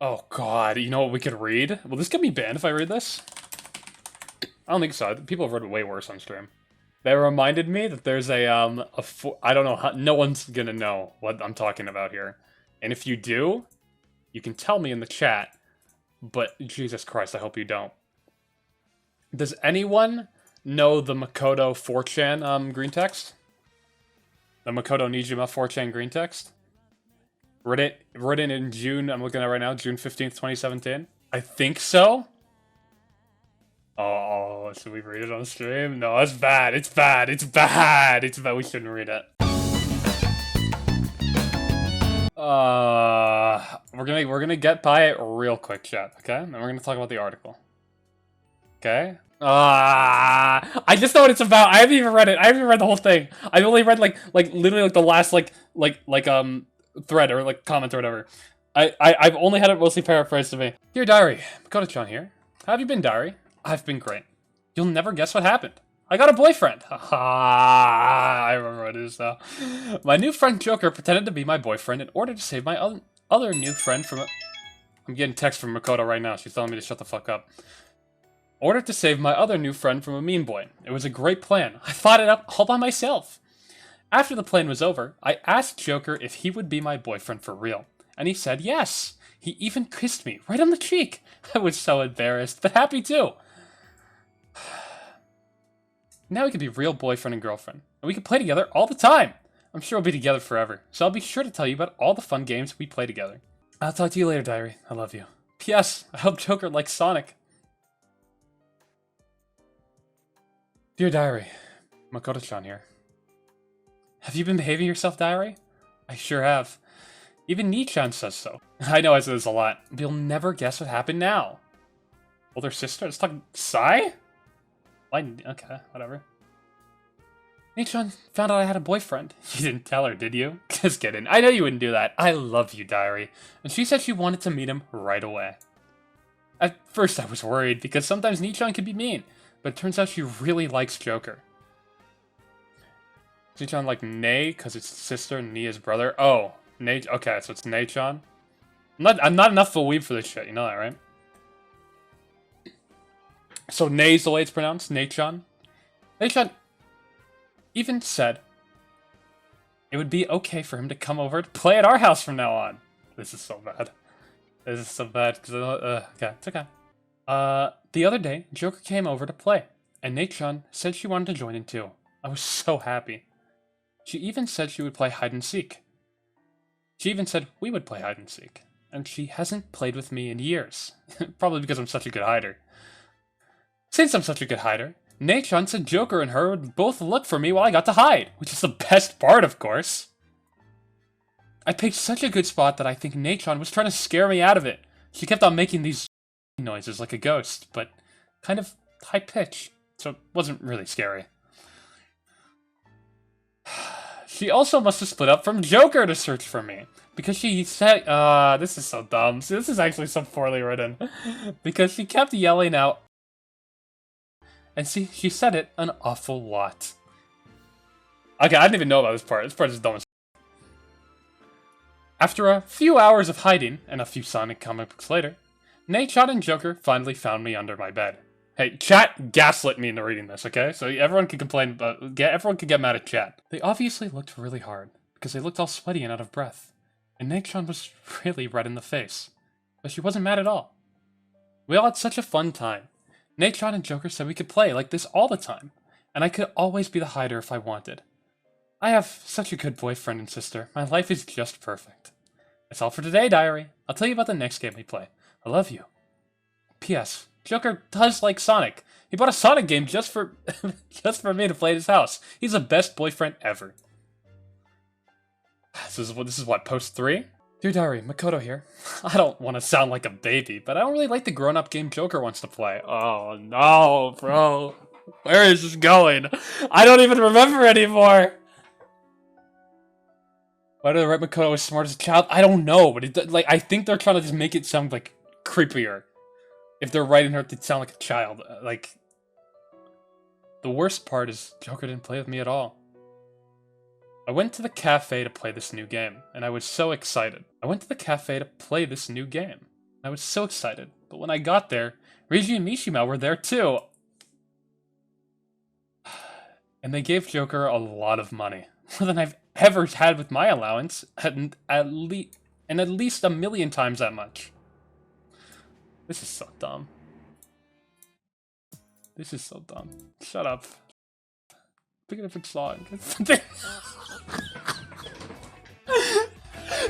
Oh god, you know what we could read? Will this get me banned if I read this? I don't think so. People have read it way worse on stream. They reminded me that there's I don't know how, no one's gonna know what I'm talking about here. And if you do, you can tell me in the chat, but Jesus Christ, I hope you don't. Does anyone know the Makoto 4chan green text? The Makoto Nijima 4chan green text? Written in June, I'm looking at it right now, June 15th, 2017. I think so. Oh, should we read it on stream? No, it's bad. It's bad. It's bad. It's bad. We shouldn't read it. We're gonna get by it real quick, chat. Okay, and we're gonna talk about the article. Okay. I just know what it's about. I haven't even read it. I haven't even read the whole thing. I've only read like literally like the last thread or like comment or whatever. I've only had it mostly paraphrased to me. Dear Diary, Makoto-chan here. How have you been, Diary? I've been great. You'll never guess what happened. I got a boyfriend. Haha, I remember what it is now. My new friend Joker pretended to be my boyfriend in order to save my other new friend from a... I'm getting text from Makoto right now. She's telling me to shut the fuck up. In order to save my other new friend from a mean boy. It was a great plan. I thought it up all by myself. After the plan was over, I asked Joker if he would be my boyfriend for real. And he said yes. He even kissed me right on the cheek. I was so embarrassed, but happy too. Now we can be real boyfriend and girlfriend. And we can play together all the time. I'm sure we'll be together forever. So I'll be sure to tell you about all the fun games we play together. I'll talk to you later, Diary. I love you. P.S. I hope Joker likes Sonic. Dear Diary, Makoto-chan here. Have you been behaving yourself, Diary? I sure have. Even Nii-chan says so. I know I say this a lot, but you'll never guess what happened now. Older sister? Let's talk Sai? Why? Okay, whatever. Nii-chan found out I had a boyfriend. You didn't tell her, did you? Just kidding. I know you wouldn't do that. I love you, Diary. And she said she wanted to meet him right away. At first I was worried, because sometimes Nii-chan can be mean, but it turns out she really likes Joker. Nii-chan like Nei, because it's sister and Nia's brother. Oh, Nei. Okay, so it's Nei-chan. I'm not enough of a weeb for this shit, you know that, right? So Nei's the way it's pronounced, Nei-chan. Nei-chan even said it would be okay for him to come over to play at our house from now on. This is so bad. This is so bad, because, okay, it's okay. The other day, Joker came over to play, and Nei-chan said she wanted to join in too. I was so happy. She even said she would play hide and seek. She even said we would play hide and seek. And she hasn't played with me in years. Probably because I'm such a good hider. Since I'm such a good hider, Nei-chan said Joker and her would both look for me while I got to hide, which is the best part, of course. I picked such a good spot that I think Nei-chan was trying to scare me out of it. She kept on making these noises like a ghost, but kind of high-pitched, so it wasn't really scary. She also must have split up from Joker to search for me. Because she said, this is so dumb. See, this is actually so poorly written. Because she kept yelling out. And see, she said it an awful lot. Okay, I didn't even know about this part. This part is dumb as After a few hours of hiding, and a few Sonic comic books later, Nei-chan and Joker finally found me under my bed. Hey, chat gaslit me into reading this, okay? So everyone can complain, but everyone can get mad at chat. They obviously looked really hard, because they looked all sweaty and out of breath. And Nei-chan was really red in the face. But she wasn't mad at all. We all had such a fun time. Nei-chan and Joker said we could play like this all the time, and I could always be the hider if I wanted. I have such a good boyfriend and sister. My life is just perfect. That's all for today, Diary. I'll tell you about the next game we play. I love you. P.S. Joker does like Sonic. He bought a Sonic game just for me to play at his house. He's the best boyfriend ever. This is what, post 3? Dear Diary, Makoto here. I don't want to sound like a baby, but I don't really like the grown-up game Joker wants to play. Oh no, bro. Where is this going? I don't even remember anymore. Why do they write Makoto as smart as a child? I don't know, but I think they're trying to just make it sound like creepier. If they're writing her to sound like a child, the worst part is Joker didn't play with me at all. I went to the cafe to play this new game, and I was so excited. I went to the cafe to play this new game. I was so excited, but when I got there, Reiji and Mishima were there too. And they gave Joker a lot of money. More than I've ever had with my allowance, and at least a million times that much. This is so dumb. This is so dumb. Shut up. Pick a different song.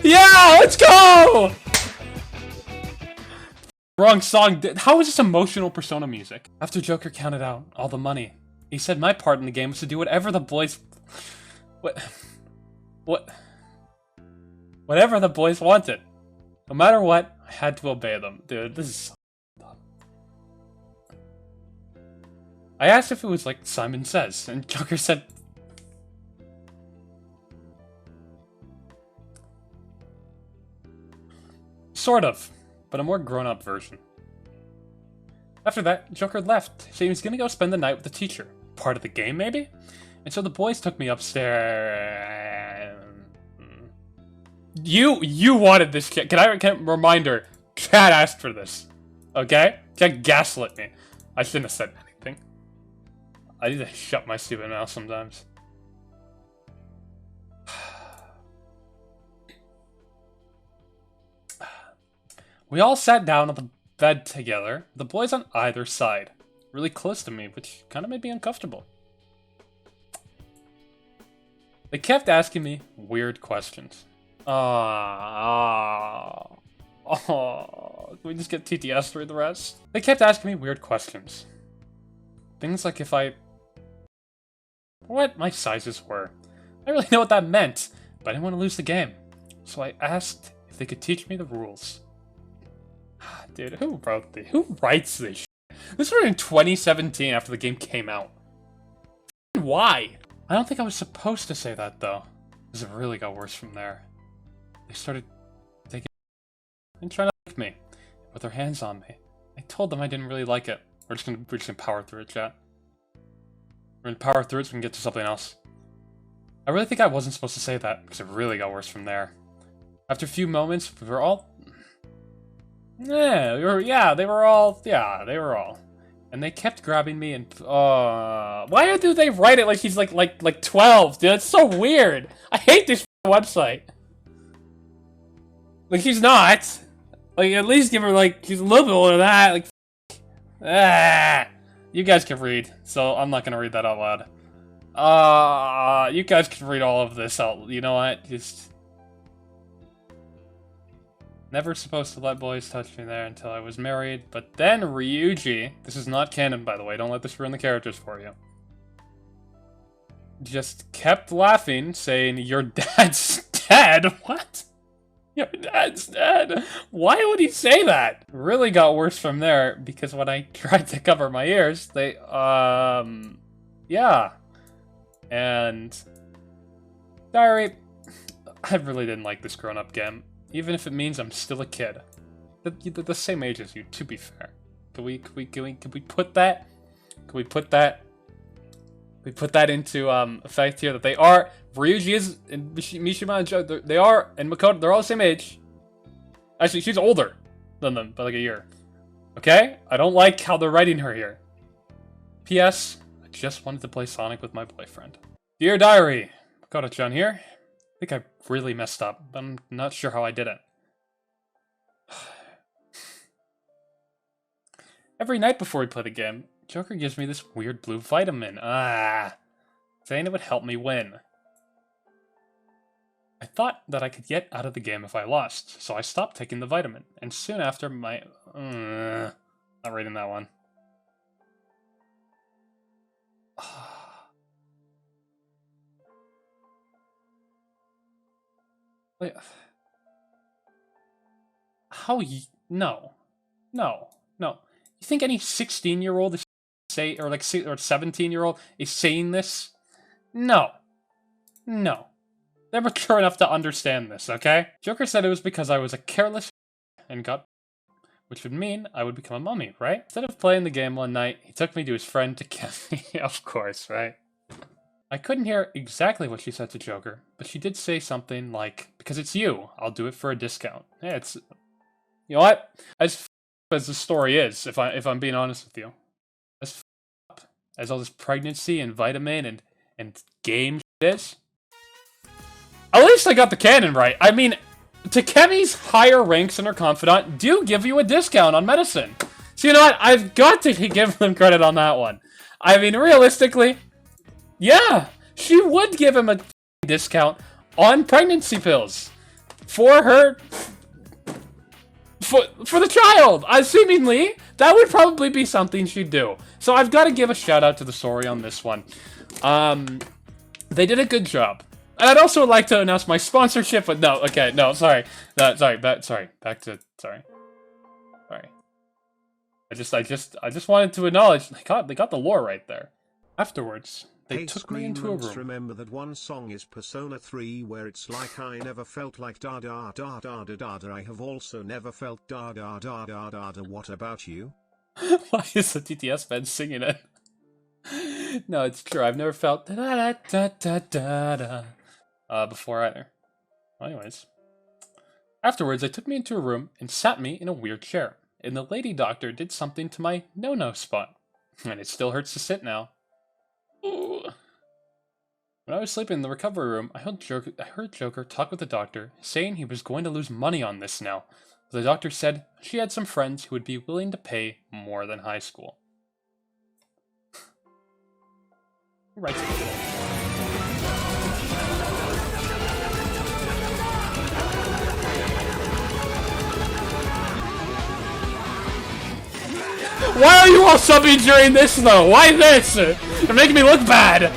Yeah, let's go! Wrong song. How is this emotional Persona music? After Joker counted out all the money, he said my part in the game was to do whatever the boys... Whatever the boys wanted. No matter what, I had to obey them. Dude, this is so dumb. I asked if it was like Simon Says, and Joker said... Sort of, but a more grown-up version. After that, Joker left, saying he was gonna go spend the night with the teacher. Part of the game, maybe? And so the boys took me upstairs. You wanted this kid. Can I reminder? Chad asked for this. Okay? Chad gaslit me. I shouldn't have said anything. I need to shut my stupid mouth sometimes. We all sat down on the bed together, the boys on either side, really close to me, which kind of made me uncomfortable. They kept asking me weird questions. Can we just get TTS through the rest? They kept asking me weird questions. Things like if what my sizes were. I didn't really know what that meant, but I didn't want to lose the game. So I asked if they could teach me the rules. Dude, who writes this shit? This was in 2017 after the game came out. Why? I don't think I was supposed to say that, though. Because it really got worse from there. They started taking and trying to like me, with their hands on me. I told them I didn't really like it. We're just gonna power through it, chat. We're gonna power through it so we can get to something else. I really think I wasn't supposed to say that, because it really got worse from there. After a few moments, we were all... Yeah, they were all. And they kept grabbing me and, why do they write it like he's like 12, dude? That's so weird. I hate this website. Like, he's not. Like, at least give her, like, he's a little bit older than that. Like, you guys can read, so I'm not gonna read that out loud. You guys can read all of this out. You know what? Just... Never supposed to let boys touch me there until I was married, but then Ryuji, this is not canon by the way, don't let this ruin the characters for you, just kept laughing, saying, "Your dad's dead?" What? Your dad's dead? Why would he say that? Really got worse from there, because when I tried to cover my ears, they, yeah. And... Diary, I really didn't like this grown-up game. Even if it means I'm still a kid. They're the same age as you, to be fair. Can we put that? Can we put that into effect here that they are... Ryuji is, and Mishima and Joe, they are, and Makoto, they're all the same age. Actually, she's older than them by like a year. Okay? I don't like how they're writing her here. P.S. I just wanted to play Sonic with my boyfriend. Dear Diary, Makoto-chan here. I think I really messed up, but I'm not sure how I did it. Every night before we play the game, Joker gives me this weird blue vitamin. Saying it would help me win. I thought that I could get out of the game if I lost, so I stopped taking the vitamin, and soon after my... not reading that one. Wait. How no. You think any 16-year-old is say, or like 17-year-old is saying this? No. They're mature enough to understand this, okay? Joker said it was because I was a careless and got, which would mean I would become a mummy, right? Instead of playing the game one night, he took me to his friend to kiss me. Of course, right? I couldn't hear exactly what she said to Joker, but she did say something like, "Because it's you, I'll do it for a discount." Yeah, You know what? As as the story is, if I'm being honest with you, as as all this pregnancy and vitamin and game shit is, at least I got the canon right. I mean, Takemi's higher ranks in her confidant do give you a discount on medicine. So you know what? I've got to give them credit on that one. I mean, realistically, yeah, she would give him a discount on pregnancy pills for her, for the child. Seemingly, that would probably be something she'd do. So I've got to give a shout out to the story on this one. They did a good job. And I'd also like to announce my sponsorship, but no, okay, no, sorry. Sorry. I just wanted to acknowledge they got the lore right there. Afterwards, they took me into a room. Remember that one song is Persona 3 where it's like I never felt like da da da da da da da. I have also never felt da da da da da da. What about you? Why is the TTS band singing it? No, it's true. I've never felt da da da da da da before either. Anyways, afterwards, they took me into a room and sat me in a weird chair. And the lady doctor did something to my no-no spot. And it still hurts to sit now. Ooh. When I was sleeping in the recovery room, I heard Joker talk with the doctor, saying he was going to lose money on this now. But the doctor said she had some friends who would be willing to pay more than high school. Who writes it? Why are you all subbing during this, though? Why this? You're making me look bad.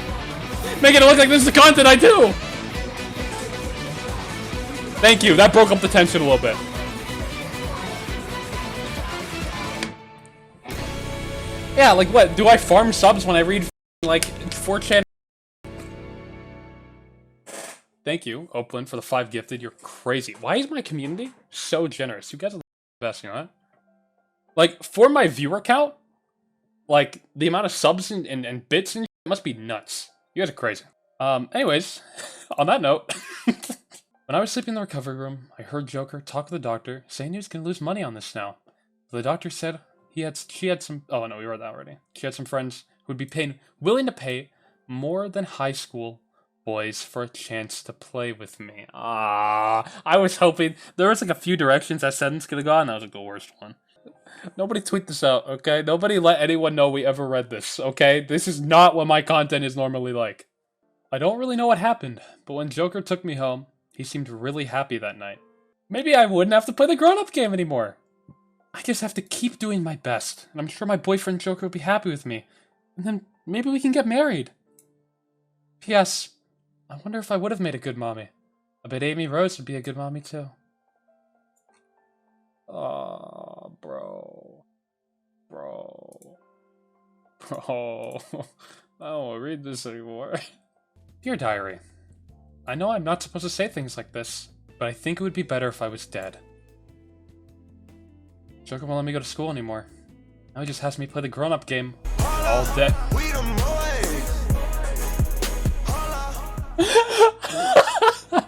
Making it look like this is the content I do. Thank you. That broke up the tension a little bit. Yeah, like what? Do I farm subs when I read like 4chan? Thank you, Oakland, for the 5 gifted. You're crazy. Why is my community so generous? You guys are the best, you know what? Like, for my viewer count, like, the amount of subs and bits and shit must be nuts. You guys are crazy. Anyways, on that note, when I was sleeping in the recovery room, I heard Joker talk to the doctor, saying he was going to lose money on this now. The doctor said she had some, oh no, we read that already. She had some friends who would be willing to pay more than high school boys for a chance to play with me. I was hoping, there was like a few directions that sentence could have gone, that was like the worst one. Nobody tweet this out, okay? Nobody let anyone know we ever read this, okay? This is not what my content is normally like. I don't really know what happened, but when Joker took me home, he seemed really happy that night. Maybe I wouldn't have to play the grown-up game anymore. I just have to keep doing my best, and I'm sure my boyfriend Joker will be happy with me. And then maybe we can get married. P.S. I wonder if I would have made a good mommy. I bet Amy Rose would be a good mommy too. Oh, bro. I don't want to read this anymore. Dear Diary, I know I'm not supposed to say things like this, but I think it would be better if I was dead. Joker won't let me go to school anymore. Now he just has me play the grown-up game all day.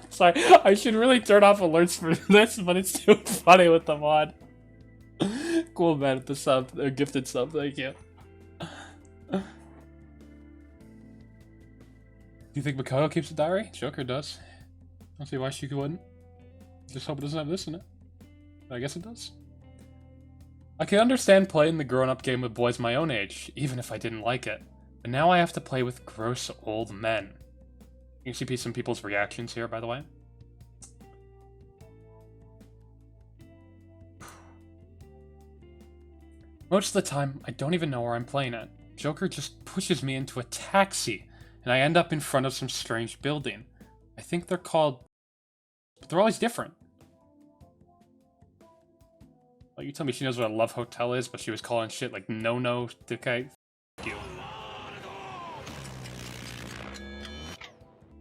Sorry, I should really turn off alerts for this, but it's too funny with the mod. Cool man with the sub, or gifted sub, thank you. Do you think Mikao keeps a diary? Joker does. I don't see why she wouldn't. Just hope it doesn't have this in it. But I guess it does. I can understand playing the grown-up game with boys my own age, even if I didn't like it. But now I have to play with gross old men. You can see some people's reactions here, by the way. Most of the time, I don't even know where I'm playing at. Joker just pushes me into a taxi, and I end up in front of some strange building. I think they're called... but they're always different. Like, you tell me she knows what a love hotel is, but she was calling shit like no-no, okay? F*** you.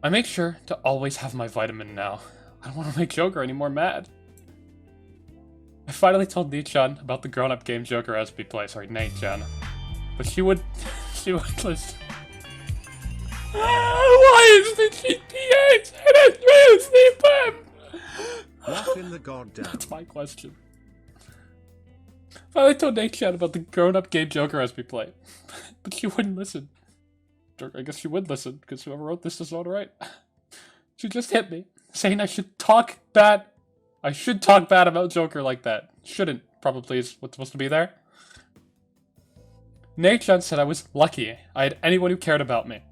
I make sure to always have my vitamin now. I don't want to make Joker any more mad. I finally told Nichan about the grown-up game Joker has me play. Sorry, Nate-chan. But she would listen. Why is the GTA and it's sleep him? What in the goddamn? That's my question. Finally told Nate Chan about the grown-up game Joker has me play. But she wouldn't listen. I guess she would listen, because whoever wrote this is not right. She just hit me, saying I should talk bad about Joker like that. Shouldn't, probably is what's supposed to be there. Nate-chan said I was lucky I had anyone who cared about me.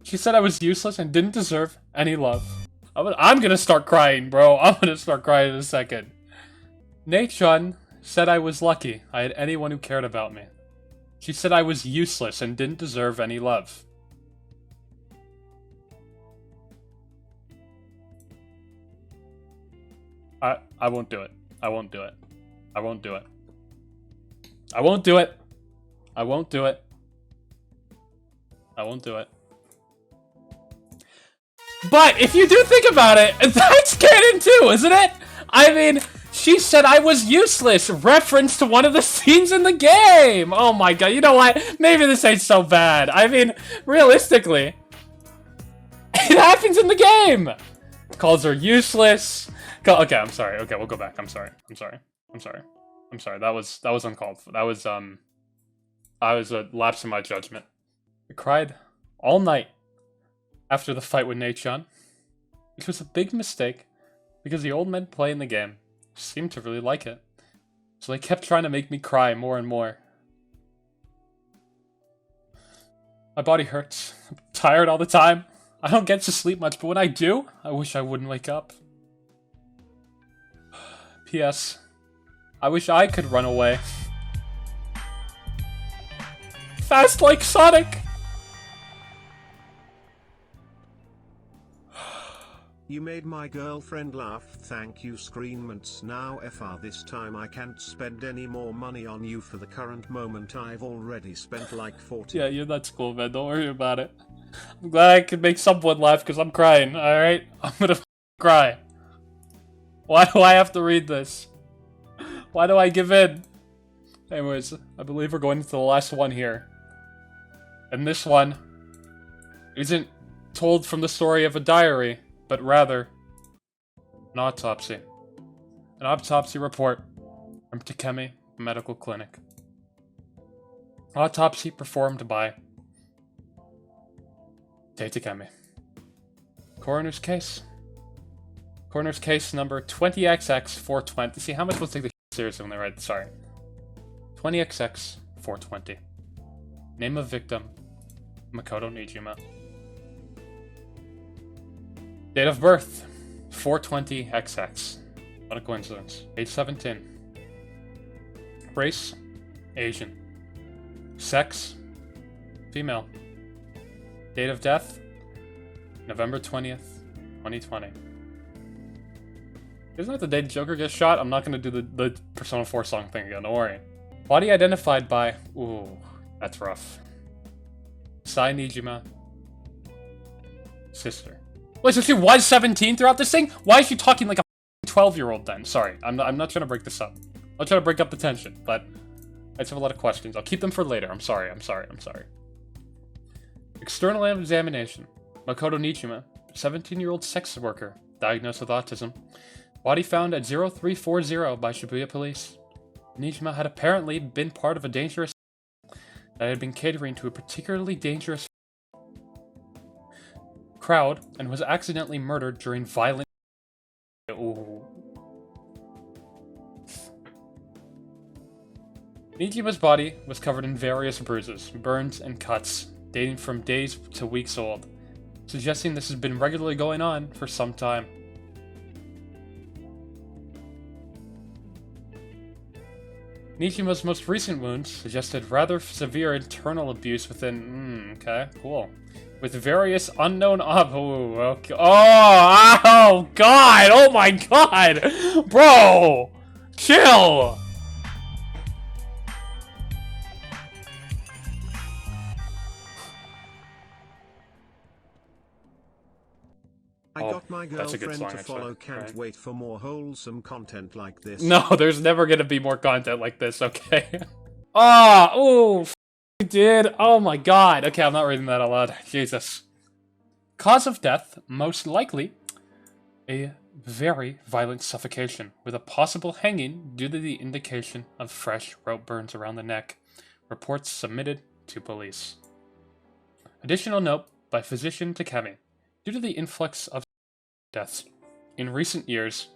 She said I was useless and didn't deserve any love. I'm gonna start crying, bro. I'm gonna start crying in a second. Nate-chan said I was lucky I had anyone who cared about me. She said I was useless and didn't deserve any love. I won't do it. I won't do it. I won't do it. I won't do it. I won't do it. I won't do it. But if you do think about it, that's canon too, isn't it? I mean, she said I was useless. Reference to one of the scenes in the game. Oh my god, you know what? Maybe this ain't so bad. I mean, realistically, it happens in the game. Calls her useless. Okay, I'm sorry. Okay, we'll go back. I'm sorry. That was uncalled for. That was a lapse in my judgment. I cried all night after the fight with Nate-chan, which was a big mistake because the old men playing the game seemed to really like it. So they kept trying to make me cry more and more. My body hurts. I'm tired all the time. I don't get to sleep much, but when I do, I wish I wouldn't wake up. P.S. I wish I could run away. Fast like Sonic! You made my girlfriend laugh, thank you screenments. Now FR this time I can't spend any more money on you for the current moment. I've already spent like 40. Yeah, that's cool, man. Don't worry about it. I'm glad I could make someone laugh because I'm crying, alright? I'm gonna cry. Why do I have to read this? Why do I give in? Anyways, I believe we're going into the last one here. And this one isn't told from the story of a diary, but rather an autopsy. An autopsy report from Takemi Medical Clinic. Autopsy performed by Takemi. Coroner's case. Coroner's case number 20XX420. See, how much will take this seriously when they write? Sorry. 20XX420. Name of victim, Makoto Nijima. Date of birth, 420XX. What a coincidence. Age 17. Race, Asian. Sex, female. Date of death, November 20th, 2020. Isn't that the day Joker gets shot? I'm not going to do the Persona 4 song thing again, don't worry. Body identified by... Ooh, that's rough. Sai Nijima. Sister. Wait, so she was 17 throughout this thing? Why is she talking like a 12-year-old then? Sorry, I'm not trying to break this up. I'm trying to break up the tension, but I just have a lot of questions. I'll keep them for later. I'm sorry. External examination. Makoto Nijima, 17-year-old sex worker, diagnosed with autism. Body found at 0340 by Shibuya police. Nijima had apparently been part of a dangerous that had been catering to a particularly dangerous crowd and was accidentally murdered during violent... Ooh. Nijima's body was covered in various bruises, burns, and cuts, dating from days to weeks old, suggesting this has been regularly going on for some time. Nijima's most recent wounds suggested rather severe internal abuse within... okay, cool. With various unknown okay. Oh, god! Oh my god! Bro! Chill! I got my girlfriend to follow, can't wait for more wholesome content like this. No, there's never gonna be more content like this, okay? Oh, dude. Oh my god. Okay, I'm not reading that out loud. Jesus. Cause of death, most likely a very violent suffocation, with a possible hanging due to the indication of fresh rope burns around the neck. Reports submitted to police. Additional note by physician to Kemi. Due to the influx of deaths in recent years,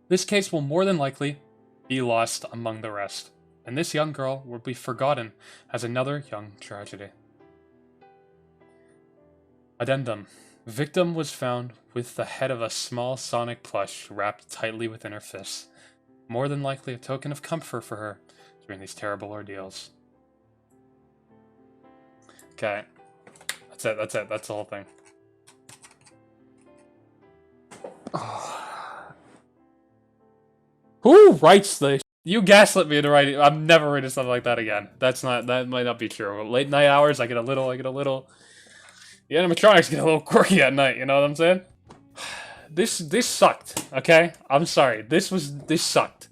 this case will more than likely be lost among the rest, and this young girl will be forgotten as another young tragedy. Addendum. Victim was found with the head of a small sonic plush wrapped tightly within her fists, more than likely a token of comfort for her during these terrible ordeals. Okay. That's it, that's the whole thing. Who writes this? You gaslit me into writing. I'm never reading something like that again. That might not be true. Late night hours, I get a little. The animatronics get a little quirky at night, you know what I'm saying? This sucked, okay? I'm sorry. This sucked.